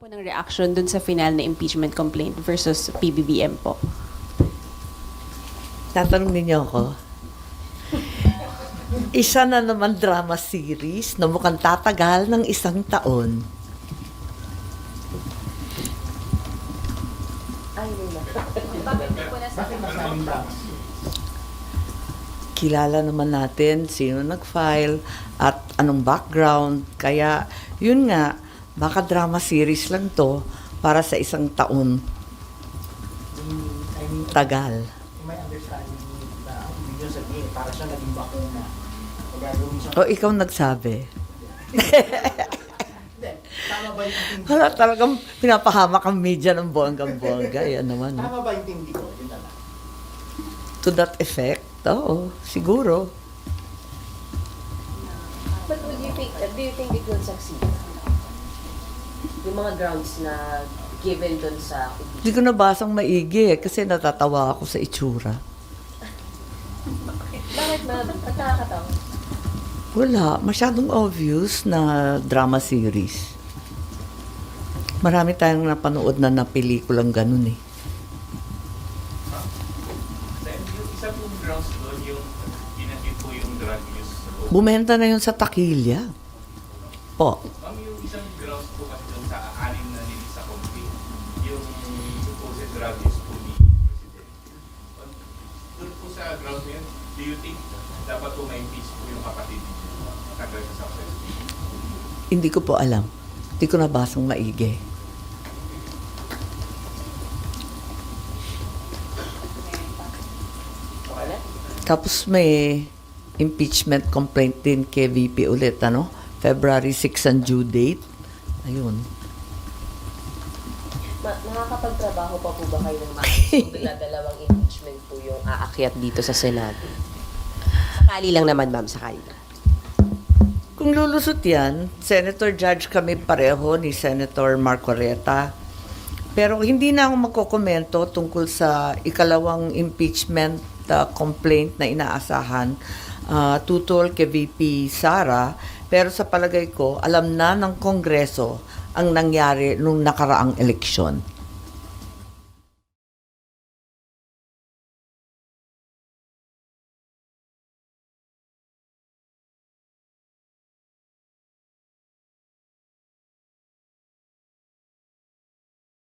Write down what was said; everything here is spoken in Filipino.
po ng reaction dun sa final na impeachment complaint versus PBBM po? Tatanong ninyo ako. Isa na naman drama series na mukhang tatagal ng 1 taon. Kilala naman natin sino nag-file at anong background. Kaya, yun nga, baka drama series lang to para sa 1 taon. Tagal. May understanding na ang ibig nyo sabihin, para siya naging bakuna. O gagawin siya. O, ikaw nagsabi. Hindi, tama ba yung intindi? Wala talagang pinapahamak ang media ng bonggang-bongga. Yan naman. Tama ba yung intindi ko? Yun na lang. To that effect, oo, siguro. But do you think it will succeed? Yung mga grounds na given dun sa Hindi ko nabasang maigi kasi natatawa ako sa itsura. Bakit ma'am? Ba't nakakatawa? Wala, masyadong obvious na drama series. Marami tayong napanood na pelikulang ganun eh. Then, yung isa pong grounds doon, yung pinakit po yung drug use. So, Bumenta na yun sa takilya. Po. ma'am, yung isang grounds po kasi doon sa anim na nilisa sa complaint, yung supposed drug use po ni President. Doon po sa grounds na yun, do you think dapat po ma-impeach po yung kapatid niyo? Tagal sa success. Hindi ko po alam. Hindi ko nabasang maigi. Tapos may impeachment complaint din kay VP ulit, ano? February 6 ang due date. Ayun. Nakakapagtrabaho pa po ba kayo ng maayos kung dalawang impeachment po yung aakyat dito sa Senado? Sakali lang naman, ma'am, sakali lang. Kung lulusot yan, Senator Judge kami pareho ni Senator Marcoreta. Pero hindi na ako magkokomento tungkol sa ikalawang impeachment complaint na inaasahan tutol kay VP Sara. Pero sa palagay ko, alam na ng Kongreso ang nangyari nung nakaraang eleksyon.